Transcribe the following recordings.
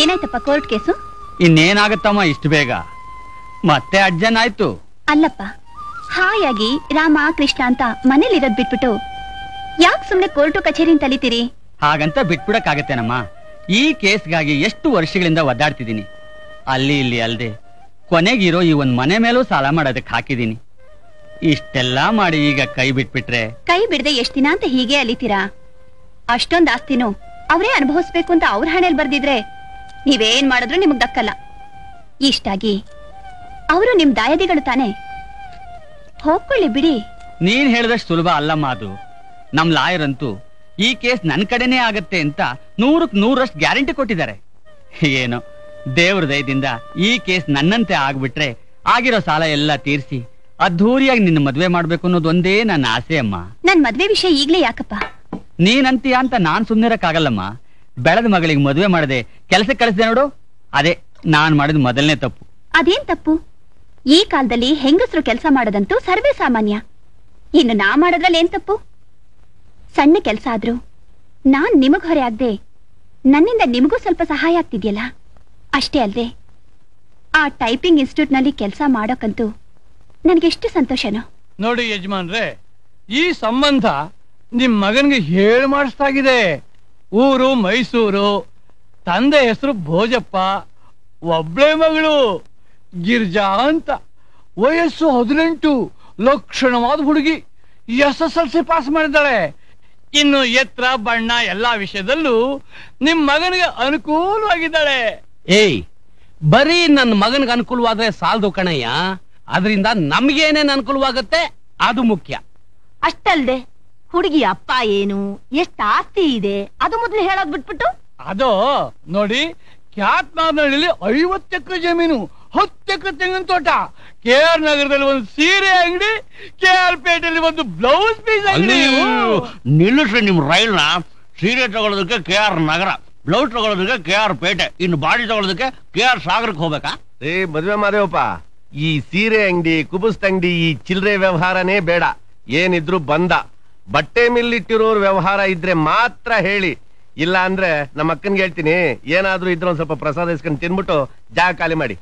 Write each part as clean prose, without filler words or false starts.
ಏನಾಯ್ತಪ್ಪ court case? ಇನ್ನೇನಾಗತ್ತಮ್ಮ ಇಷ್ಟು ಬೇಗ? ಮತ್ತೆ ಅಡ್ಜನ್ ಆಯ್ತು. ಅಲ್ಲಪ್ಪ, ಹಾಯಾಗಿ ರಾಮ ಕೃಷ್ಣ ಅಂತ ಮನೇಲಿರೋದ್ ಬಿಟ್ಬಿಟ್ಟು ಯಾಕೆ ಸುಮ್ನೆ ಕೋರ್ಟು ಕಚೇರಿ ತಲಿತೀರಿ? ಹಾಗಂತ ಬಿಟ್ಬಿಡಕ್ಕಾಗತ್ತೇನಮ್ಮ? ಈ ಕೇಸ್ಗಾಗಿ ಎಷ್ಟು ವರ್ಷಗಳಿಂದ ಒದ್ದಾಡ್ತಿದ್ದೀನಿ. ಅಲ್ಲಿ ಇಲ್ಲಿ ಅಲ್ದೆ ಕೊನೆಗಿರೋ ಈ ಒಂದ್ ಮನೆ ಮೇಲೂ ಸಾಲ ಮಾಡೋದಕ್ಕೆ ಹಾಕಿದೀನಿ. ಇಷ್ಟೆಲ್ಲ ಮಾಡಿ ಈಗ ಕೈ ಬಿಟ್ಬಿಟ್ರೆ? ಕೈ ಬಿಡದೆ ಎಷ್ಟ್ ದಿನ ಅಂತ ಹೀಗೆ ಅಲಿತೀರಾ? ಅಷ್ಟೊಂದ್ ಆಸ್ತಿನೂ ಅವರೇ ಅನುಭವಿಸ್ಬೇಕು ಅಂತ ಅವ್ರ ಹಣೆಲ್ ಬರ್ದಿದ್ರೆ ನೀವೇನ್ ಮಾಡಿದ್ರು ನಿಮಗ್ ದಕ್ಕಲ್ಲ. ಇಷ್ಟಾಗಿ ಅವರು ನಿಮ್ ದಾಯದಿಗಳು ತಾನೆ, ಹೋಗ್ಕೊಳ್ಳಿ ಬಿಡಿ. ನೀನ್ ಹೇಳಿದಷ್ಟು ಸುಲಭ ಅಲ್ಲಮ್ಮ ಅದು. ನಮ್ ಲಾಯರ್ ಅಂತೂ ಈ ಕೇಸ್ ನನ್ ಕಡೆನೇ ಆಗತ್ತೆ ಅಂತ 100ಕ್ಕೆ 100ರಷ್ಟು ಗ್ಯಾರಂಟಿ ಕೊಟ್ಟಿದ್ದಾರೆ. ಏನೋ ದೇವ್ರ ದಯದಿಂದ ಈ ಕೇಸ್ ನನ್ನಂತೆ ಆಗ್ಬಿಟ್ರೆ ಆಗಿರೋ ಸಾಲ ಎಲ್ಲ ತೀರ್ಸಿ ಅದ್ಧೂರಿಯಾಗಿ ನಿನ್ನ ಮದ್ವೆ ಮಾಡ್ಬೇಕು ಅನ್ನೋದೊಂದೇ ನನ್ನ ಆಸೆ ಅಮ್ಮ. ನನ್ ಮದ್ವೆ ವಿಷಯ ಈಗ್ಲೇ ಯಾಕಪ್ಪ? ನೀನಂತೀಯ ಅಂತ ನಾನ್ ಸುಮ್ನಿರಕ್ಕಾಗಲ್ಲಮ್ಮ. ಬೆಳೆದ ಮಗಳಿಗೆ ಮದುವೆ ಮಾಡದೆ ಕೆಲಸಕ್ಕೆ ಕಳಿಸಿದೆ ನೋಡು, ಅದೇ ನಾನ್ ಮಾಡಿದ ಮೊದಲನೇ ತಪ್ಪು. ಅದೇನ್ ತಪ್ಪು? ಈ ಕಾಲದಲ್ಲಿ ಹೆಂಗಸರು ಕೆಲಸ ಮಾಡೋದಂತೂ ಸರ್ವೇ ಸಾಮಾನ್ಯ. ಇನ್ನು ನಾ ಮಾಡೋದ್ರಲ್ಲಿ ಏನ್ ತಪ್ಪು? ಸಣ್ಣ ಕೆಲಸ ಆದ್ರೂ ನಾನ್ ನಿಮಗ್ ಹೊರೆ ಆಗದೆ ನನ್ನಿಂದ ನಿಮಗೂ ಸ್ವಲ್ಪ ಸಹಾಯ ಆಗ್ತಿದ್ಯಲ್ಲ, ಅಷ್ಟೇ ಅಲ್ದೆ ಆ ಟೈಪಿಂಗ್ ಇನ್ಸ್ಟಿಟ್ಯೂಟ್ ನಲ್ಲಿ ಕೆಲಸ ಮಾಡೋಕಂತೂ ನನಗೆಷ್ಟು ಸಂತೋಷನೋ. ನೋಡಿ ಯಜಮಾನ್ರೆ, ಈ ಸಂಬಂಧ ನಿಮ್ ಮಗನ್ಗೆ ಹೇಳಿ ಮಾಡಿಸ್ತಾಗಿದೆ. ಊರು ಮೈಸೂರು, ತಂದೆ ಹೆಸರು ಭೋಜಪ್ಪ, ಒಬ್ಳೆ ಮಗಳು ಗಿರ್ಜಾ ಅಂತ, ವಯಸ್ಸು 18, ಲಕ್ಷಣವಾದ ಹುಡುಗಿ, SSLC ಪಾಸ್ ಮಾಡಿದ್ದಾಳೆ. ಇನ್ನು ಎತ್ತರ ಬಣ್ಣ ಎಲ್ಲಾ ವಿಷಯದಲ್ಲೂ ನಿಮ್ ಮಗನಿಗೆ ಅನುಕೂಲವಾಗಿದ್ದಾಳೆ. ಏಯ್, ಬರೀ ನನ್ನ ಮಗನಿಗೆ ಅನುಕೂಲವಾದ್ರೆ ಸಾಲದು ಕಣಯ್ಯ, ಅದರಿಂದ ನಮ್ಗೇನೇನ್ ಅನುಕೂಲವಾಗತ್ತೆ ಅದು ಮುಖ್ಯ. ಅಷ್ಟಲ್ದೆ ಹುಡುಗಿ ಅಪ್ಪ ಏನು, ಎಷ್ಟ್ ಆಸ್ತಿ ಇದೆ ಅದು ಮೊದ್ಲು ಹೇಳೋದ್ ಬಿಟ್ಬಿಟ್ಟು, ಅದು ನೋಡಿ, ಕ್ಯಾತ್ನಾರ್ನಹಳ್ಳಿಲಿ 50 ಎಕರೆ ಜಮೀನು, 10 ಎಕರೆ ತೆಂಗಿನ ತೋಟ, KR ನಗರದಲ್ಲಿ ಒಂದು ಸೀರೆ ಅಂಗಡಿ, KR ಪೇಟೆಯಲ್ಲಿ ಒಂದು ಬ್ಲೌಸ್ ಪೀಸ್ ಅಂಗಡಿ. ನಿಲ್ಲಿಸ್ರಿ ನಿಮ್ ರೈಲ್ನ. ಸೀರೆ ತಗೊಳ್ಳೋದಕ್ಕೆ KR ನಗರ, ಬ್ಲೌಸ್ ತಗೊಳ್ಳೋದಕ್ಕೆ KR ಪೇಟೆ, ಇನ್ನು ಬಾಡಿ ತಗೊಳ್ಳೋದಕ್ಕೆ KR ಸಾಗರಕ್ಕೆ ಹೋಗ್ಬೇಕಾ? ಮದ್ವೆ ಮಾದೇವಪ್ಪ, ಈ ಸೀರೆ ಅಂಗಡಿ, ಕುಬುಸ್ ಅಂಗಡಿ, ಈ ಚಿಲ್ಲರೆ ವ್ಯವಹಾರನೇ ಬೇಡ. ಏನಿದ್ರು ಬಂದ ಬಟ್ಟೆ ಮಿಲ್ಲಿಟ್ಟಿರೋರ್ ವ್ಯವಹಾರ ಇದ್ರೆ ಮಾತ್ರ ಹೇಳಿ. ಇಲ್ಲ ಅಂದ್ರೆ ನಮ್ಮ ಅಕ್ಕನ್ಗೆ ಹೇಳ್ತೀನಿ, ಏನಾದ್ರೂ ಇದ್ರೆ ಒಂದ್ ಸ್ವಲ್ಪ ಪ್ರಸಾದ ಇಸ್ಕೊಂಡು ತಿನ್ಬಿಟ್ಟು ಜಾಗ ಖಾಲಿ ಮಾಡಿ.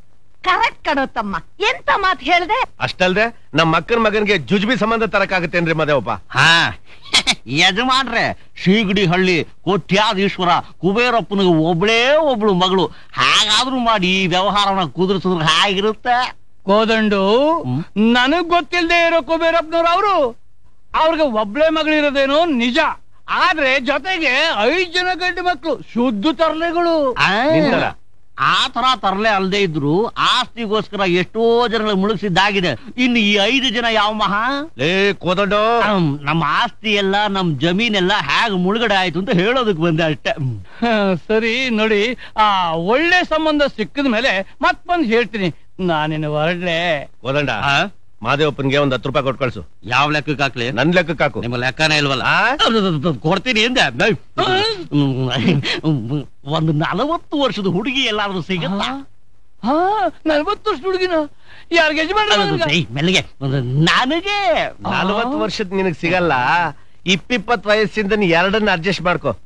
ಕರೆಕ್ಟ್ ಕಣೋತ್ತಮ್ಮ, ಎಂತ ಮಾತು ಹೇಳ್ದೆ. ಅಷ್ಟಲ್ದೆ ನಮ್ಮ ಅಕ್ಕನ ಮಗನ್ಗೆ ಜುಜ್ಬಿ ಸಂಬಂಧ ತರಕಾಗತ್ತೇನ್ರಿ ಮದೇವಪ್ಪ? ಹಾ ಯಜಮಾನ್ರೆ, ಶೀಗಡಿ ಹಳ್ಳಿ ಕೋಟ್ಯಾಧೀಶ್ವರ ಕುಬೇರಪ್ಪನಿಗೆ ಒಬ್ಳೇ ಒಬ್ಳು ಮಗಳು. ಹಾಗಾದ್ರೂ ಮಾಡಿ ಈ ವ್ಯವಹಾರನ ಕುದುರಿಸಿದ್ರೆ ಹೇಗಿರುತ್ತೆ? ಕೋದಂಡು, ನನಗ್ ಗೊತ್ತಿಲ್ಲದೆ ಇರೋ ಕುಬೇರಪ್ಪನವ್ರು ಅವರು. ಅವ್ರಿಗೆ ಒಬ್ಳೆ ಮಗಳಿರೋದೇನೋ ನಿಜ, ಆದ್ರೆ ಜೊತೆಗೆ 5 ಜನ ಗಂಡು ಮಕ್ಕಳು, ಶುದ್ಧ ತರಲೆಗಳು. ಆ ತರ ತರಲೆ ಅಲ್ದೇ ಇದ್ರು ಆಸ್ತಿಗೋಸ್ಕರ ಎಷ್ಟೋ ಜನಗಳ ಮುಳುಗಿಸಿದ್ದಾಗಿದೆ. ಇನ್ನು ಈ 5 ಜನ ಯಾವ ಮಹಾ? ಕೋದಂಡು, ನಮ್ಮ ಆಸ್ತಿ ಎಲ್ಲ, ನಮ್ ಜಮೀನೆಲ್ಲ ಹೇಗ್ ಮುಳುಗಡೆ ಆಯ್ತು ಅಂತ ಹೇಳೋದಕ್ ಬಂದೆ ಅಷ್ಟೇ. ಸರಿ ನೋಡಿ, ಆ ಒಳ್ಳೆ ಸಂಬಂಧ ಸಿಕ್ಕಿದ ಮೇಲೆ ಮತ್ ಬಂದ್ ಹೇಳ್ತೀನಿ. ನಾನೇನು ಹೊರಡ್ಲೆ? ಕೋದಂಡ, ಮಾದೇವಪ್ಪನ್ಗೆ ಒಂದ್ 10 ರೂಪಾಯಿ ಕೊಟ್ಟು ಕಳ್ಸು. ಯಾವ ಲೆಕ್ಕಕ್ಕೆ ಹಾಕ್ಲಿ? ನನ್ ಲೆಕ್ಕಕ್ಕೆ ಹಾಕು. ನಿಮ್ಮ ಲೆಕ್ಕನೇ ಇಲ್ವಲ್ಲ? ಕೊಡ್ತೀನಿ ಎಂದೆ. ಒಂದು 40 ವರ್ಷದ ಹುಡುಗಿ ಎಲ್ಲಾದ್ರೂ ಸಿಗಲ್ಲ? 40 ವರ್ಷದ ಹುಡುಗಿನ? ಯಾರಿಗೆ ಮೆಲ್ಲಿಗೆ ನನಗೆ 40 ವರ್ಷದ ನಿನಗ್ ಸಿಗಲ್ಲ. 20 ವಯಸ್ಸಿಂದ ನೀ 2 ಅಡ್ಜಸ್ಟ್ ಮಾಡ್ಕೋ.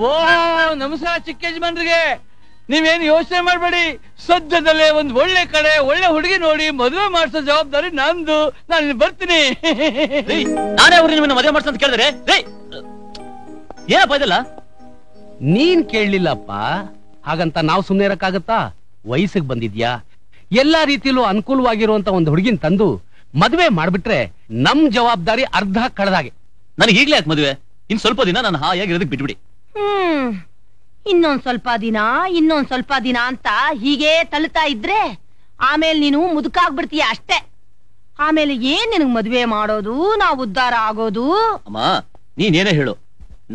ಓ ನಮಸ್ಕಾರ ಚಿಕ್ಕ ಯಜಮಾನ್ರಿಗೆ. ನೀವೇನು ಯೋಚನೆ ಮಾಡ್ಬೇಡಿ, ಸದ್ಯದಲ್ಲೇ ಒಂದ್ ಒಳ್ಳೆ ಕಡೆ ಒಳ್ಳೆ ಹುಡುಗಿ ನೋಡಿ ಮದುವೆ ಮಾಡಿಸೋ ಜವಾಬ್ದಾರಿ ನಂದು. ನಾನು ಬರ್ತೀನಿ. ನಾನೇ ಅವ್ರು ನಿಮ್ಮನ್ನ ಮದುವೆ ಮಾಡ್ಸಂತ ಕೇಳಿದ್ರೆ ಏನಪ್ಪ ಇದಲ್ಲ? ನೀನ್ ಕೇಳಲಿಲ್ಲಪ್ಪ, ಹಾಗಂತ ನಾವು ಸುಮ್ಮನೆ ಇರಕ್ಕಾಗತ್ತಾ? ವಯಸ್ಸಿಗೆ ಬಂದಿದ್ಯಾ, ಎಲ್ಲಾ ರೀತಿಯಲ್ಲೂ ಅನುಕೂಲವಾಗಿರುವಂತ ಒಂದು ಹುಡುಗಿನ ತಂದು ಮದುವೆ ಮಾಡ್ಬಿಟ್ರೆ ನಮ್ ಜವಾಬ್ದಾರಿ ಅರ್ಧ ಕಳೆದಾಗೆ. ನನಗೆ ಈಗ್ಲೇ ಯಾಕೆ ಮದುವೆ? ಇನ್ ಸ್ವಲ್ಪ ದಿನ ನಾನು ಹಾಯಾಗಿರೋದಕ್ಕೆ ಬಿಟ್ಬಿಡಿ. ಇನ್ನೊಂದ್ ಸ್ವಲ್ಪ ದಿನ ಅಂತ ಹೀಗೆ ತಳ್ತಾ ಇದ್ರೆ ಆಮೇಲೆ ನೀನು ಮುದುಕಾಗ್ಬಿಡ್ತೀಯ ಅಷ್ಟೇ. ಆಮೇಲೆ ಏನ್ ನಿನಗ್ ಮದ್ವೆ ಮಾಡೋದು, ನಾವು ಉದ್ಧಾರ ಆಗೋದು? ಅಮ್ಮ ನೀನೇನೇ ಹೇಳು,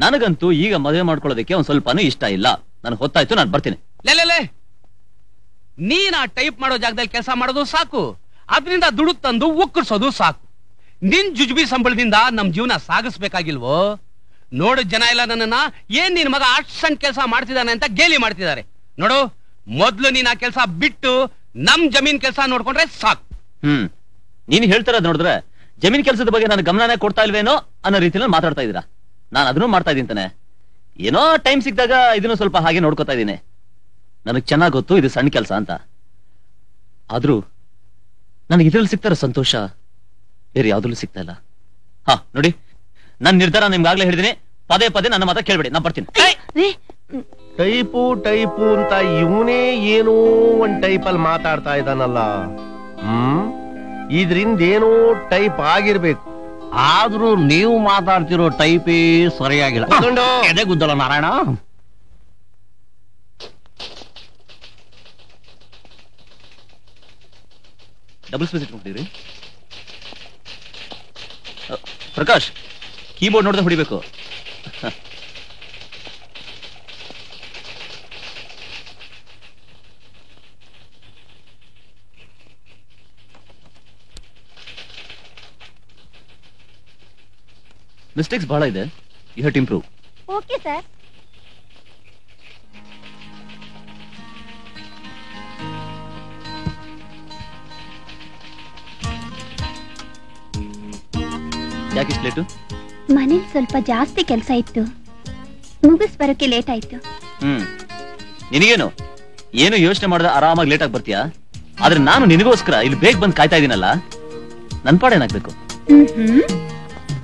ನನಗಂತೂ ಈಗ ಮದುವೆ ಮಾಡ್ಕೊಳ್ಳೋದಕ್ಕೆ ಒಂದ್ ಸ್ವಲ್ಪನೂ ಇಷ್ಟ ಇಲ್ಲ. ನನ್ಗೆ ಹೊತ್ತಾಯ್ತು, ನಾನು ಬರ್ತೀನಿ. ಲೇ, ನೀನ್ ಆ ಟೈಪ್ ಮಾಡೋ ಜಾಗದಲ್ಲಿ ಕೆಲಸ ಮಾಡೋದು ಸಾಕು, ಅದರಿಂದ ದುಡ್ಡು ತಂದು ಉಕ್ಕರ್ಸೋದು ಸಾಕು. ನಿನ್ ಜುಜುಬಿ ಸಂಬಳದಿಂದ ನಮ್ ಜೀವನ ಸಾಗಿಸ್ಬೇಕಾಗಿಲ್ವೋ? ನೋಡು, ಜನ ಎಲ್ಲ ನನ್ನನ್ನ ಏನ್ ನಿನ್ ಮಗ ಅಷ್ಟು ಕೆಲಸ ಮಾಡ್ತಿದ್ದಾನೆ ಅಂತ ಗೇಲಿ ಮಾಡ್ತಿದ್ದಾರೆ. ನೋಡು, ಮೊದ್ಲು ನೀನ್ ಆ ಕೆಲಸ ಬಿಟ್ಟು ನಮ್ ಜಮೀನ್ ಕೆಲಸ ನೋಡ್ಕೊಂಡ್ರೆ ಸಾಕು. ನೀನ್ ಹೇಳ್ತಿರೋದ್ ನೋಡಿದ್ರೆ ಜಮೀನ್ ಕೆಲಸದ ಬಗ್ಗೆ ನಾನು ಗಮನನೇ ಕೊಡ್ತಾ ಇಲ್ವೇನೋ ಅನ್ನೋ ರೀತಿಯಲ್ಲಿ ಮಾತಾಡ್ತಾ ಇದೀರಾ. ನಾನು ಅದನ್ನು ಮಾಡ್ತಾ ಇದೀನಿ ತಾನೆ. ಏನೋ ಟೈಮ್ ಸಿಕ್ಕಿದಾಗ ಇದನ್ನು ಸ್ವಲ್ಪ ಹಾಗೆ ನೋಡ್ಕೋತಾ ಇದ್ದೀನಿ. ನನಗ್ ಚೆನ್ನಾಗ್ ಗೊತ್ತು ಇದು ಸಣ್ಣ ಕೆಲಸ ಅಂತ. ಆದ್ರೂ ನನಗೆ ಇದ್ರಲ್ಲಿ ಸಿಗ್ತಾರ ಸಂತೋಷ ಬೇರೆ ಯಾವ್ದ್ರಲ್ಲೂ ಸಿಗ್ತಾ ಇಲ್ಲ. ಹಾ ನೋಡಿ, ನನ್ ನಿರ್ಧಾರ ನಿಮ್ಗಾಗ್ಲೇ ಹೇಳಿದೀನಿ. ಪದೇ ಪದೇ ನನ್ನ ಮಾತ ಕೇಳ್ಬೇಡಿ, ನಾ ಬರ್ತೀನಿ. ಟೈಪು ಅಂತ ಇವನೇ ಏನೋ ಒಂದ್ ಟೈಪ್ ಅಲ್ಲಿ ಮಾತಾಡ್ತಾ ಇದ್ದಾನಲ್ಲ. ಇದ್ರಿಂದ ಏನೋ ಟೈಪ್ ಆಗಿರ್ಬೇಕು. ಆದ್ರೂ ನೀವು ಮಾತಾಡ್ತಿರೋ ಟೈಪೇ ಸರಿಯಾಗಿಲ್ಲ. ಎದೆ ಗುದ್ದಲ್ಲ ನಾರಾಯಣ. ಡಬಲ್ ಸ್ಪೇಸ್ ಇಟ್ಕೊಂಡಿರಿ. ಪ್ರಕಾಶ್, ಕೀಬೋರ್ಡ್ ನೋಡಿದ್ರೆ ಹೊಡಿಬೇಕು. ಮಿಸ್ಟೇಕ್ಸ್ ಬಹಳ ಇದೆ. You have to improve. Okay sir. ಯಾಕಿಷ್ಟು ಲೇಟು? ಮನೇಲಿ ಸ್ವಲ್ಪ ಜಾಸ್ತಿ ಕೆಲಸ ಇತ್ತು, ಮುಗಿಸ್ ಬರೋಕೆ ಲೇಟ್ ಆಯ್ತು. ನಿನಗೇನು ಏನು ಯೋಚನೆ ಮಾಡಿದ್ರೆ ಆರಾಮಾಗಿ ಲೇಟ್ ಆಗಿ ಬರ್ತೀಯಾ? ಆದ್ರೆ ನಾನು ನಿನಗೋಸ್ಕರ ಇಲ್ಲಿ ಬೇಗ ಬಂದು ಕಾಯ್ತಾ ಇದೀನಲ್ಲ, ನನ್ ಪಾಡೇನಾಗ್ಬೇಕು?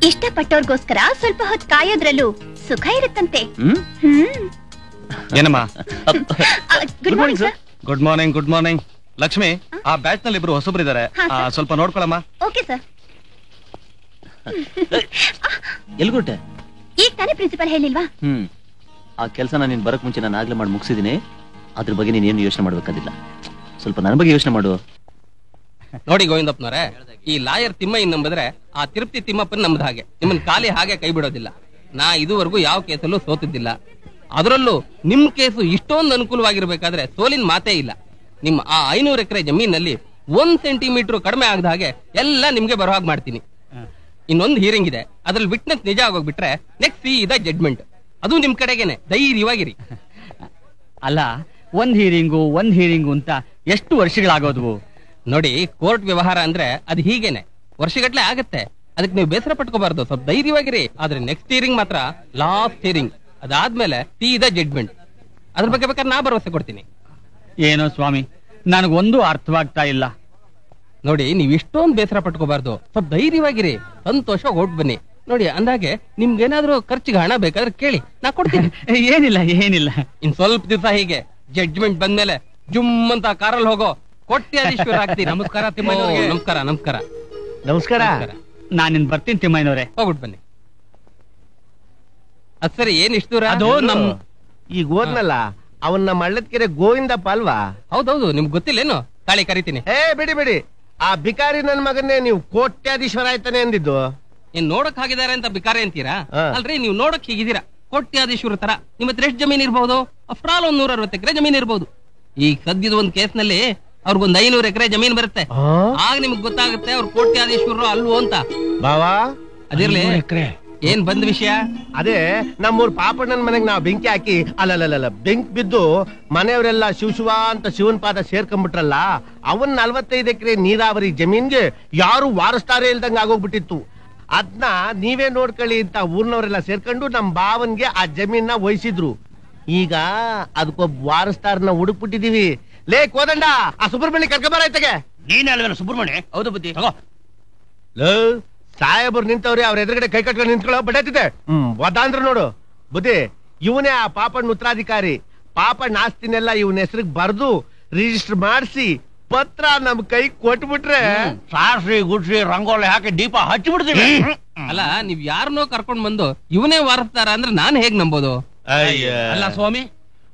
ಇಷ್ಟಪಟ್ಟವ್ರಿಗೋಸ್ಕರ ಸ್ವಲ್ಪ ಹೊತ್ತು ಕಾಯೋದ್ರಲ್ಲೂ ಸುಖ ಇರುತ್ತಂತೆ. ಏನಮ್ಮ? Good morning sir. Good morning. Good morning. Lakshmi, ಆ ಬ್ಯಾಚ್ ನಲ್ಲಿ ಇಬ್ರು ಹೊಸಬ್ರಿದ್ದಾರೆ, ಸ್ವಲ್ಪ ನೋಡ್ಕೊಳಮ್ಮ. Okay sir. ಎಲ್ಗೊಟ್ಟೆ? ಈಗ ತಾನೇ ಪ್ರಿನ್ಸಿಪಲ್ ಹೇಳಿಲ್ವಾ? ಆ ಕೆಲಸನ ನೀನ್ ಬರಕ್ ಮುಂಚೆ ನಾನು ಆಗ್ಲೇ ಮಾಡಿ ಮುಗಿಸಿದೀನಿ. ಅದ್ರ ಬಗ್ಗೆ ನೀನ್ ಏನು ಯೋಚನೆ ಮಾಡ್ಬೇಕಾದಿಲ್ಲ. ಸ್ವಲ್ಪ ನನ್ನ ಬಗ್ಗೆ ಯೋಚನೆ ಮಾಡು. ನೋಡಿ ಗೋವಿಂದಪ್ಪನವರೇ, ಈ ಲಾಯರ್ ತಿಮ್ಮಯ್ಯನ್ ನಂಬಿದ್ರೆ ಆ ತಿರುಪತಿ ತಿಮ್ಮಪ್ಪನ್ ನಂಬದ ಹಾಗೆ ನಿಮ್ಮನ್ ಖಾಲಿ ಹಾಗೆ ಕೈ ಬಿಡೋದಿಲ್ಲ. ನಾ ಇದುವರೆಗೂ ಯಾವ ಕೇಸಲ್ಲೂ ಸೋತಿದ್ದಿಲ್ಲ. ಅದರಲ್ಲೂ ನಿಮ್ ಕೇಸು ಇಷ್ಟೊಂದು ಅನುಕೂಲವಾಗಿರ್ಬೇಕಾದ್ರೆ ಸೋಲಿನ ಮಾತೇ ಇಲ್ಲ. ನಿಮ್ಮ ಆ 500 ಎಕರೆ ಜಮೀನಲ್ಲಿ 1 ಸೆಂಟಿಮೀಟರ್ ಕಡಿಮೆ ಆಗದ ಹಾಗೆ ಎಲ್ಲ ನಿಮ್ಗೆ ಬರೋ ಹಾಗೆ ಮಾಡ್ತೀನಿ. ಇನ್ನೊಂದು ಹೀರಿಂಗ್ ಇದೆ, ಅದ್ರಲ್ಲಿ ವಿಟ್ನೆಸ್ ನಿಜ ಆಗೋಗ್ಬಿಟ್ರೆ ನೆಕ್ಸ್ಟ್ ಸೀದಾ ಜಡ್ಜ್ಮೆಂಟ್. ಅದು ನಿಮ್ ಕಡೆಗೇನೆ, ಧೈರ್ಯವಾಗಿರಿ. ಅಲ್ಲ, ಒಂದ್ ಹೀರಿಂಗು ಅಂತ ಎಷ್ಟು ವರ್ಷಗಳಾಗೋದ್ವು? ನೋಡಿ, ಕೋರ್ಟ್ ವ್ಯವಹಾರ ಅಂದ್ರೆ ಅದು ಹೀಗೇನೆ, ವರ್ಷಗಟ್ಲೆ ಆಗತ್ತೆ. ಅದಕ್ಕೆ ನೀವು ಬೇಸರ ಪಟ್ಕೋಬಾರ್ದು, ಸ್ವಲ್ಪ ಧೈರ್ಯವಾಗಿರಿ. ಆದ್ರೆ ನೆಕ್ಸ್ಟ್ ಹೀರಿಂಗ್ ಮಾತ್ರ ಲಾಸ್ಟ್ ಹೀರಿಂಗ್, ಅದಾದ್ಮೇಲೆ ಸೀದಾ ಜಡ್ಜ್ಮೆಂಟ್. ಅದ್ರ ಬಗ್ಗೆ ಬೇಕಾದ್ರೆ ನಾ ಭರವಸೆ ಕೊಡ್ತೀನಿ. ಏನೋ ಸ್ವಾಮಿ, ನನಗೊಂದು ಅರ್ಥವಾಗ್ತಾ ಇಲ್ಲ. ನೋಡಿ, ನೀವ್ ಇಷ್ಟೊಂದು ಬೇಸರ ಪಟ್ಕೋಬಾರ್ದು, ಸ್ವಲ್ಪ ಧೈರ್ಯವಾಗಿರಿ, ಸಂತೋಷ ಹೊರಟು ಬನ್ನಿ. ನೋಡಿ, ಅಂದಾಗೆ ನಿಮ್ಗೇನಾದ್ರೂ ಖರ್ಚಿಗೆ ಹಣ ಬೇಕಾದ್ರೆ ಕೇಳಿ, ನಾ ಕೊಡ್ತೀನಿ. ಏನಿಲ್ಲ. ಇನ್ ಸ್ವಲ್ಪ ದಿವಸ ಹೀಗೆ ಜಡ್ಜ್ಮೆಂಟ್ ಬಂದ್ಮೇಲೆ ಜುಮ್ ಅಂತ ಕಾರಲ್ಲಿ ಹೋಗೋ ಕೋಟ್ಯಾಧೀಶ್ವರ ಆಗ್ತೀನಿ. ನಮಸ್ಕಾರ ತಿಮ್ಮಯ್ಯನವ್ರಿಗೆ. ನಮಸ್ಕಾರ. ನಾನಿನ್ ಬರ್ತೀನಿ ತಿಮ್ಮಯ್ಯನವ್ರೆ. ಹೋಗ್ಬಿಟ್ಟು ಬನ್ನಿ. ಅದ್ ಸರಿ, ಏನ್ ಇಷ್ಟು ದೂರ? ಅದು ಈಗ ಹೋದ್ನಲ್ಲ ಅವನ್ನ ಮಳ್ಳದ್ಕೆರೆ ಗೋವಿಂದಪ್ಪ ಅಲ್ವಾ? ಹೌದೌದು, ನಿಮ್ಗೆ ಗೊತ್ತಿಲ್ಲೇನು? ತಾಳಿ ಕರಿತೀನಿ. ಬಿಡಿ, ಆ ಬಿಕಾರಿ ನನ್ ಮಗನ್ನೇ ನೀವು ಕೋಟ್ಯಾಧೀಶ್ವರ ಆಯ್ತಾನೆ ಅಂದಿದ್ದು. ಏನ್ ನೋಡಕ್ ಹಾಗಿದ್ದಾರೆ ಅಂತ ಬಿಕಾರಿ ಅಂತೀರಾ? ಅಲ್ರಿ, ನೀವು ನೋಡಕ್ ಹೀಗಿದ್ದೀರಾ ಕೋಟ್ಯಾಧೀಶ್ವರ ತರ. ನಿಮ್ಮ ಹತ್ರ ಎಷ್ಟು ಜಮೀನ್ ಇರ್ಬಹುದು? ಅಫ್ಟರ್ ಆಲ್ 160 ಎಕರೆ ಜಮೀನ್ ಇರ್ಬಹುದು. ಈಗ ಸದ್ಯದ ಒಂದ್ ಕೇಸ್ ನಲ್ಲಿ ಅವ್ರಿಗೊಂದ್ 500 ಎಕರೆ ಜಮೀನ್ ಬರುತ್ತೆ. ಆಗ ನಿಮ್ಗೆ ಗೊತ್ತಾಗುತ್ತೆ ಅವ್ರು ಕೋಟ್ಯಾಧೀಶ್ವರರು ಅಲ್ವೋ ಅಂತ. ಬಾವಾ, ಅದಿರ್ಲಿ, ಏನ್ ಬಂದ್ ವಿಷಯ? ಅದೇ ನಮ್ಮೂರ್ ಪಾಪಣ್ಣನ ಮನೆಗ್ ನಾವ್ ಬೆಂಕಿ ಹಾಕಿ ಅಲ್ಲಲ್ಲ ಬೆಂಕಿ ಬಿದ್ದು ಮನೆಯವರೆಲ್ಲ ಶಿವ ಅಂತ ಶಿವನ್ ಪಾದ ಸೇರ್ಕೊಂಡ್ಬಿಟ್ರಲ್ಲ, ಅವನ್ 45 ಎಕರೆ ನೀರಾವರಿ ಜಮೀನ್ಗೆ ಯಾರು ವಾರಸ್ತಾರೆ ಇಲ್ದಂಗ ಆಗೋಗ್ಬಿಟ್ಟಿತ್ತು. ಅದ್ನ ನೀವೇ ನೋಡ್ಕೊಳ್ಳಿ ಅಂತ ಊರ್ನವರೆಲ್ಲ ಸೇರ್ಕೊಂಡು ನಮ್ ಬಾವನ್ಗೆ ಆ ಜಮೀನ ವಹಿಸಿದ್ರು. ಈಗ ಅದಕ್ಕೊಬ್ಬ ವಾರಸ್ತಾರನ್ನ ಹುಡುಕ್ಬಿಟ್ಟಿದೀವಿ. ಲೇ ಕೋದಂಡ, ಆ ಸುಬ್ರಹ್ಮಣ್ಯ ಕರ್ಕೊಂಬರಾಯ್ತಗೆ. ನೀನ್ ಅಲ್ವೇನ ಸುಬ್ರಹ್ಮಣ್ಯ? ಹೌದು ಬುದ್ಧಿ. ಸಾಹೇಬ್ರು ನಿಂತವ್ರೆ, ಅವ್ರ ಎದುರುಗಡೆ ಕೈ ಕಟ್ಕೊಂಡು ನಿಂತ್ಕೊಳ್ಳೋ ಬಡಾತಿದೆ. ವದಾಂದ್ರ ನೋಡು ಬುದ್ಧಿ, ಇವನೇ ಆ ಪಾಪಣ್ಣ ಉತ್ತರಾಧಿಕಾರಿ. ಪಾಪಣ್ಣ ಆಸ್ತಿನೆಲ್ಲ ಇವನ ಹೆಸರಿಗೆ ಬರ್ದು ರಿಜಿಸ್ಟರ್ ಮಾಡಿಸಿ ಪತ್ರ ನಮ್ ಕೈ ಕೊಟ್ಬಿಟ್ರೆ ಸಾರ್ಸಿ ಗುಡ್ಸಿ ರಂಗೋಲಿ ಹಾಕಿ ದೀಪ ಹಚ್ಚಿ ಬಿಡ್ತೀವಿ. ಅಲ್ಲ, ನೀವ್ ಯಾರನ್ನೋ ಕರ್ಕೊಂಡ್ ಬಂದು ಇವನೇ ವಾರಸ್ತಾರ ಅಂದ್ರೆ ನಾನ್ ಹೇಗ್ ನಂಬೋದು? ಅಲ್ಲ ಸ್ವಾಮಿ,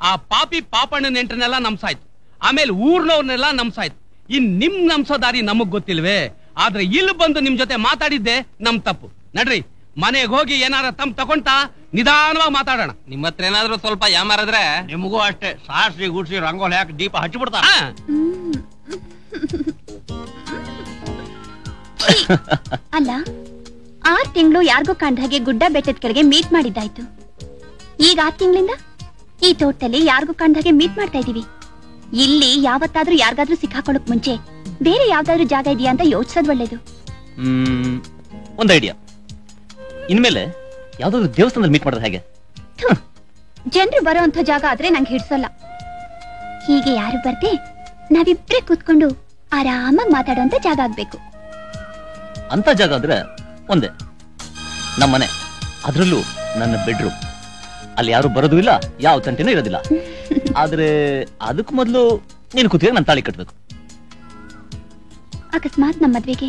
ಆ ಪಾಪಿ ಪಾಪಣ್ಣ ನೆಂಟನೆಲ್ಲ ನಮ್ಸಾಯ್ತು, ಆಮೇಲೆ ಊರ್ನವ್ರನ್ನೆಲ್ಲ ನಮ್ಸಾಯ್ತು. ಇನ್ ನಿಮ್ ನಮ್ಸೋದಾರಿ ನಮಗ್ ಗೊತ್ತಿಲ್ವೇ? ಆದ್ರೆ ಇಲ್ಲಿ ಬಂದು ನಿಮ್ ಜೊತೆ ಮಾತಾಡಿದ್ದೆ ನಮ್ ತಪ್ಪು. ನಡ್ರಿ, ಮನೆಗೆ ಹೋಗಿ ಏನಾರ ತಗೊಂತಾ ನಿಧಾನವಾಗಿ ಮಾತಾಡೋಣ. ನಿಮ್ಮ ಹತ್ರ ಏನಾದ್ರೂ ಸ್ವಲ್ಪ ಯಾಮಾರಿದ್ರೆ ನಿಮಗೂ ಅಷ್ಟೇ, ಸಾರ್ಸಿ ಗುಡ್ಸಿ ರಂಗೋಲಿ ಹಾಕಿ ದೀಪ ಹಚ್ಚಿ ಬಿಡ್ತಾರ. ಅಲ್ಲ, 6 ತಿಂಗಳು ಯಾರಿಗೂ ಕಾಣ್ದ ಹಾಗೆ ಗುಡ್ಡ ಬೆಟ್ಟದ ಕೆಳಗೆ ಮೀಟ್ ಮಾಡಿದ್ದಾಯ್ತು. ಈಗ 6 ತಿಂಗಳಿಂದ ಈ ತೋಟದಲ್ಲಿ ಯಾರಿಗೂ ಕಾಣ್ದ ಹಾಗೆ ಮೀಟ್ ಮಾಡ್ತಾ ಇದೀವಿ. ಇಲ್ಲಿ ಯಾವತ್ತಾದ್ರೂ ಯಾರಿಗಾದ್ರೂ ಸಿಕ್ಕಾಕೊಳ್ಳಕ್ ಮುಂಚೆ ಬೇರೆ ಯಾವ್ದಾದ್ರು ಜಾಗ ಇದೆಯಾ ಅಂತ ಯೋಚಿಸೋದ್ ಒಳ್ಳೇದು. ಒಂದ್ ಐಡಿಯಾ. ಇನ್ಮೇಲೆ ಯಾವ್ದಾದ್ರು ದೇವಸ್ಥಾನದಲ್ಲಿ ಮೀಟ್ ಮಾಡೋದು ಹೇಗೆ? ಜನರು ಬರೋ ಅಂತ ಜಾಗ ಆದ್ರೆ ನಂಗೆ ಹಿಡ್ಸಲ್ಲ. ಹೀಗೆ ಯಾರು ಬರ್ದೆ ನಾವಿಬ್ರೇ ಕೂತ್ಕೊಂಡು ಆರಾಮಾಗಿ ಮಾತಾಡುವಂತ ಜಾಗ ಆಗ್ಬೇಕು. ಅಂತ ಜಾಗ ಅಂದ್ರೆ ಒಂದೇ, ನಮ್ಮನೆ, ಅದ್ರಲ್ಲೂ ನನ್ನ ಬೆಡ್ರೂಮ್. ಅಲ್ಲಿ ಯಾರು ಬರೋದು ಇಲ್ಲ, ಯಾವ ತಂಟೆನೂ ಇರೋದಿಲ್ಲ. ಆದ್ರೆ ಅದಕ್ಕೂ ಮೊದಲು ನೀನು ಕೂತಿಗೆ ನಾನು ತಾಳಿ ಕಟ್ಬೇಕು. ಅಕಸ್ಮಾತ್ ನಮ್ಮ ಮದ್ವೆಗೆ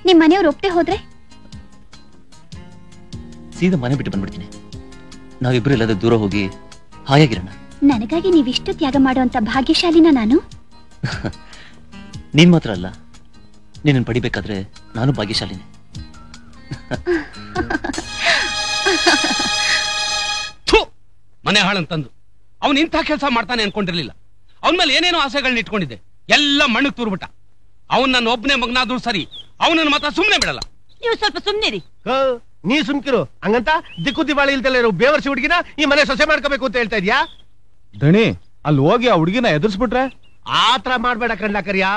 ನಿಮ್ ಮನೆಯವ್ರು ಒಪ್ತೆ ಹೋದ್ರೆ ಸೀದಾ ಮನೆ ಬಿಟ್ಟು ಬಂದ್ಬಿಡ್ತೀನಿ. ನಾವಿಬ್ರು ಎಲ್ಲಾದ್ರೂ ದೂರ ಹೋಗಿ ಹಾಯಾಗಿರೋಣ. ನನಗಾಗಿ ನೀವಿಷ್ಟು ತ್ಯಾಗ ಮಾಡುವಂತ ಭಾಗ್ಯಶಾಲಿನ ನಾನು? ನೀನ್ ಮಾತ್ರ ಅಲ್ಲ, ನೀನನ್ನು ಪಡಿಬೇಕಾದ್ರೆ ನಾನು ಭಾಗ್ಯಶಾಲಿನೇ. ಮನೆ ಹಾಳಂತಂದು ಅವನ್ ಇಂಥ ಕೆಲಸ ಮಾಡ್ತಾನೆ ಅನ್ಕೊಂಡಿರ್ಲಿಲ್ಲ. ಅವನ ಮೇಲೆ ಏನೇನೋ ಆಸೆಗಳನ್ನ ಇಟ್ಕೊಂಡಿದ್ದೆ, ಎಲ್ಲ ಮಣ್ಣು ತೂರ್ಬಿಟ್ಟ. ಅವನ್ ನನ್ನ ಒಬ್ಬನೇ ಮಗನಾದ್ರೂ ಸರಿ, ಅವನನ್ನ ಮಾತ್ರ ಸುಮ್ನೆ ಬಿಡಲ್ಲ. ನೀವು ಸ್ವಲ್ಪ ಸುಮ್ನಿರಿ. ನೀ ಸುಮ್ಕಿರು. ಹಂಗಂತ ದಿಕ್ಕು ದಿವಾಳಿ ಇಲ್ದಲ್ಲ ಇರೋ ಬೇವರ್ಸಿ ಹುಡುಗಿನ ಈ ಮನೆ ಸೊಸೆ ಮಾಡ್ಕೋಬೇಕು ಅಂತ ಹೇಳ್ತಾ ಇದ್ಯಾ? ದಣಿ, ಅಲ್ಲಿ ಹೋಗಿ ಆ ಹುಡುಗಿನ ಎದುರಿಸ್ಬಿಟ್ರೆ? ಆತರ ಮಾಡ್ಬೇಡ ಕಣ್ಲಾ ಕರಿಯಾ.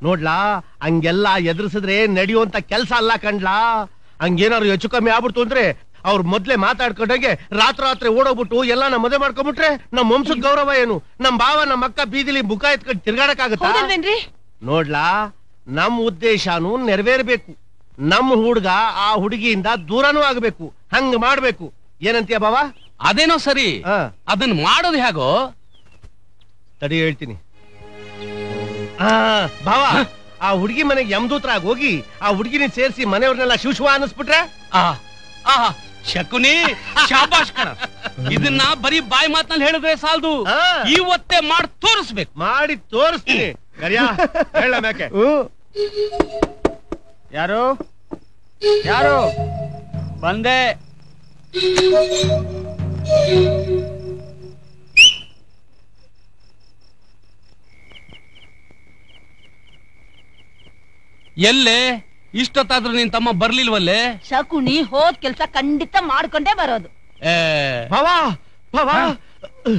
ನೋಡ್ಲಾ, ಹಂಗೆಲ್ಲ ಎದುರಿಸಿದ್ರೆ ನಡೆಯುವಂತ ಕೆಲ್ಸ ಅಲ್ಲ ಕಣ್ಲಾ. ಹಂಗೇನಾದ್ರು ಹೆಚ್ಚು ಕಮ್ಮಿ ಆಗ್ಬಿಡ್ತು ಅಂದ್ರೆ ಅವ್ರು ಮೊದ್ಲೇ ಮಾತಾಡ್ಕೊಂಡಾಗೆ ರಾತ್ರಿ ಓಡೋಗ್ಬಿಟ್ಟು ಎಲ್ಲ ನಮ್ಮ ಮದುವೆ ಮಾಡ್ಕೊಂಡ್ಬಿಟ್ರೆ ನಮ್ ವಂಶದ ಗೌರವ ಏನು? ನಮ್ ಭಾವ ನಮ್ಮ ಅಕ್ಕ ಬೀದಿಲಿ ಮುಖ ಎತ್ಕೊಂಡು ತಿರ್ಗಾಡಕ್ಕಾಗತ್ತಾ? ನೋಡ್ಲಾ, ನಮ್ ಉದ್ದೇಶನೂ ನೆರವೇರ್ಬೇಕು. ನಮ್ ಹುಡ್ಗ ಆ ಹುಡುಗಿಯಿಂದ ದೂರನೂ ಆಗ್ಬೇಕು. ಹಂಗ ಮಾಡ್ಬೇಕು. ಏನಂತೀಯ ಭಾವ? ಅದೇನೋ ಸರಿ, ಅದನ್ನ ಮಾಡೋದು ಹೇಗೋ ತಡಿ ಹೇಳ್ತೀನಿ. ಭಾವ, ಆ ಹುಡುಗಿ ಮನೆಗೆ ಯಮದೂತರಾಗಿ ಹೋಗಿ ಆ ಹುಡುಗಿನ ಸೇರಿಸಿ ಮನೆಯವ್ರನ್ನೆಲ್ಲ ಶಿವ ಅನ್ನಿಸ್ಬಿಟ್ರೆ? ಶಕುನಿ, ಶಾಬಾಷ್ ಕಣ. ಇದನ್ನ ಬರೀ ಬಾಯಿ ಮಾತಲ್ಲಿ ಹೇಳಿದ್ರೆ ಸಾಲದು, ಇವತ್ತೇ ಮಾಡಿ ತೋರಿಸ್ಬೇಕು. ಮಾಡಿ ತೋರಿಸ್ತೀನಿ. ಕರಿಯಾ, ಹೇಳ ಮ್ಯಾಕೆ. ಯಾರು ಯಾರು? ಬಂದೆ. ಎಲ್ಲೇ ಇಷ್ಟೊತ್ತಾದ್ರೂ ನಿನ್ ತಮ್ಮ ಬರ್ಲಿಲ್ವಲ್ಲೇ? ಶಕುನಿ ಹೋದ್ ಕೆಲ್ಸ ಖಂಡಿತ ಮಾಡ್ಕೊಂಡೇ ಬರೋದು. ಭಾವಾ, ಭಾವಾ,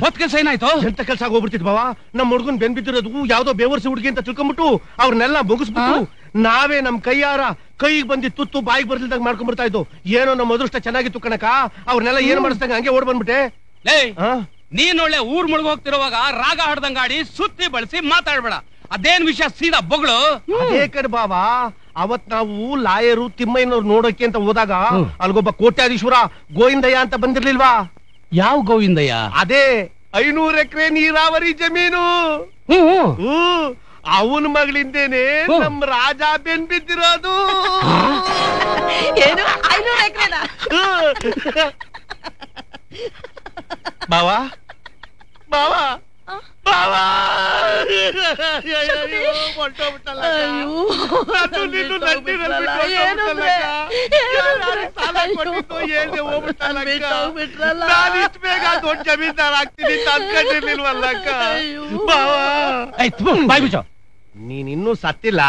ಹೊತ್ ಕೆಲ್ಸ ಏನಾಯ್ತು? ಎಂತ ಕೆಲ್ಸ ಆಗೋಗ್ಬಿಡ್ತಿದ್ ಭಾವ. ನಮ್ ಹುಡ್ಗನ್ ಬೆನ್ಬಿದ್ದಿರೋದು ಯಾವ್ದೋ ಬೇವರ್ಸಿ ಹುಡುಗಿ ಅಂತ ತಿಳ್ಕೊಂಡ್ಬಿಟ್ಟು ಅವ್ರನ್ನೆಲ್ಲ ಮುಗಿಸ್ಬಿಟ್ಟು ನಾವೇ ನಮ್ ಕೈಯಾರ ಕೈಗೆ ಬಂದಿ ತುತ್ತು ಬಾಯಿಗೆ ಬರ್ಲಿಲ್ದಾಗ ಮಾಡ್ಕೊಂಡ್ಬಿಡ್ತಾ ಇದ್ದು. ಏನೋ ನಮ್ ಅದೃಷ್ಟ ಚೆನ್ನಾಗಿತ್ತು ಕಣಕ. ಅವ್ರನ್ನೆಲ್ಲ ಏನ್ ಮಾಡಿಸ್ದಂಗ ಹಂಗೆ ಓಡ್ ಬಂದ್ಬಿಟ್ಟೆ. ನೀನ್ ಒಳ್ಳೆ ಊರ್ ಮುಳುಗೋಗ್ತಿರುವಾಗ ರಾಗ ಹಾಡ್ದಂಗಾಡಿ ಸುತ್ತಿ ಬಳಸಿ ಮಾತಾಡ್ಬೇಡ. ಅದೇನ್ ವಿಷಯ ಸೀದಾ ಬೊಗಳು. ಅದೇ ಕಡೆ ಬಾವ, ಅವತ್ ನಾವು ಲಾಯರು ತಿಮ್ಮಯ್ಯನವ್ರು ನೋಡೋಕೆ ಅಂತ ಹೋದಾಗ ಅಲ್ಗೊಬ್ಬ ಕೋಟ್ಯಾಧೀಶ್ವರ ಗೋವಿಂದಯ್ಯ ಅಂತ ಬಂದಿರ್ಲಿಲ್ವಾ? ಯಾವ ಗೋವಿಂದಯ್ಯ? ಅದೇ 500 ಎಕರೆ ನೀರಾವರಿ ಜಮೀನು. ಅವನ ಮಗಳಿಂದೇನೆ ನಮ್ ರಾಜ ಬೆನ್ ಬಿದ್ದಿರೋದು. ಏನು 500 ಎಕರೆನಾ? ಬಾವಾ, ಬಾವಾ, ಬಾವಾ, ದೊಡ್ಡ ಜಮೀನ್ದಾರ ಆಗ್ತೀನಿ ಅಂತ ಅನ್ಕೊಂಡಿರ್ಲಿಲ್ವಲ್ಲಕ್ಕ. ನೀನ್ ಇನ್ನೂ ಸತ್ತಿಲ್ಲ.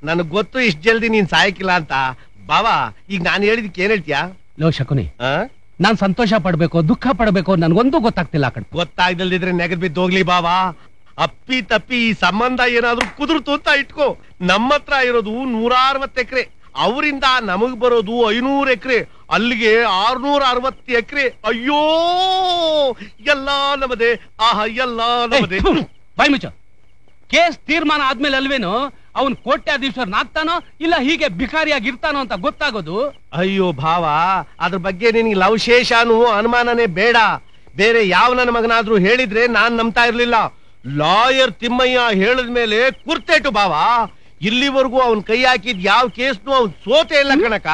ನನಗ್ ಗೊತ್ತು ಇಷ್ಟ ಜಲ್ದಿ ನೀನ್ ಸಾಯಕಿಲ್ಲ ಅಂತ. ಬಾವಾ, ಈಗ ನಾನು ಹೇಳಿದಕ್ಕೆ ಏನ್ ಹೇಳ್ತೀಯಾ? ಲೋ ಶಕುನಿ, ನಾನ್ ಸಂತೋಷ ಪಡ್ಬೇಕು ದುಃಖ ಪಡ್ಬೇಕು ನನ್ಗೊಂದು ಗೊತ್ತಾಗ್ತಿಲ್ಲ. ಗೊತ್ತಾಗ್ದಲ್ದಿದ್ರೆ ನೆಗದ್ ಬಿದ್ದು ಹೋಗ್ಲಿ ಬಾವಾ. ಅಪ್ಪಿ ತಪ್ಪಿ ಈ ಸಂಬಂಧ ಏನಾದ್ರೂ ಕುದುರ್ತು ಅಂತ ಇಟ್ಕೋ. ನಮ್ಮ ಹತ್ರ ಇರೋದು 160 ಎಕರೆ, ಅವರಿಂದ ನಮಗ್ ಬರೋದು 500 ಎಕರೆ, ಅಲ್ಲಿಗೆ 660 ಎಕರೆ. ಅಯ್ಯೋ, ಎಲ್ಲಾ ನಮದೆ. ಆಹಾ, ಎಲ್ಲಾ ನಮದೆ. ಬಾಯ್ ಮುಚ್ಚ. ಕೇಸ್ ತೀರ್ಮಾನ ಆದ್ಮೇಲೆ ಅಲ್ವೇನು ಅವನ್ ಕೋಟ್ಯಾಧೀಶ್ವರನಾಗ್ತಾನೋ ಇಲ್ಲ ಹೀಗೆ ಭಿಕಾರಿಯಾಗಿ ಇರ್ತಾನೋ ಅಂತ ಗೊತ್ತಾಗೋದು. ಅಯ್ಯೋ ಭಾವ, ಅದ್ರ ಬಗ್ಗೆ ನಿನ್ಗೆ ಲವಶೇಷನೂ ಅನುಮಾನನೇ ಬೇಡ. ಬೇರೆ ಯಾವ ನನ್ನ ಮಗನಾದ್ರೂ ಹೇಳಿದ್ರೆ ನಾನ್ ನಂಬ್ತಾ ಇರ್ಲಿಲ್ಲ. ಲಾಯರ್ ತಿಮ್ಮಯ್ಯ ಹೇಳಿದ್ಮೇಲೆ ಕುರ್ತೇಟು ಭಾವ. ಇಲ್ಲಿವರೆಗೂ ಅವನ್ ಕೈ ಹಾಕಿದ್ ಯಾವ ಕೇಸ್ನು ಅವ್ನ್ ಸೋತೆ ಇಲ್ಲ ಕಣಕ.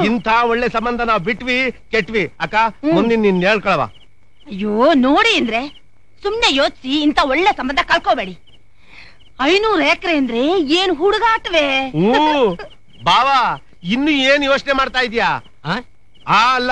ಇಂಥ ಒಳ್ಳೆ ಸಂಬಂಧ ನಾವ್ ಬಿಟ್ವಿ ಕೆಟ್ವಿ ಅಕ್ಕ. ಮುಂದಿನ ನಿನ್ ಹೇಳ್ಕೊಳವ. ಅಯ್ಯೋ ನೋಡಿ ಅಂದ್ರೆ ಸುಮ್ನೆ ಯೋಚಿಸಿ ಇಂತ ಒಳ್ಳೆ ಸಂಬಂಧ ಕಳ್ಕೋಬೇಡಿ. 500 ಎಕರೆ ಅಂದ್ರೆ ಏನ್ ಹುಡುಗಾಟವೇ? ಬಾವಾ, ಇನ್ನು ಏನ್ ಯೋಚನೆ ಮಾಡ್ತಾ ಇದೀಯಾ? ಅಲ್ಲ,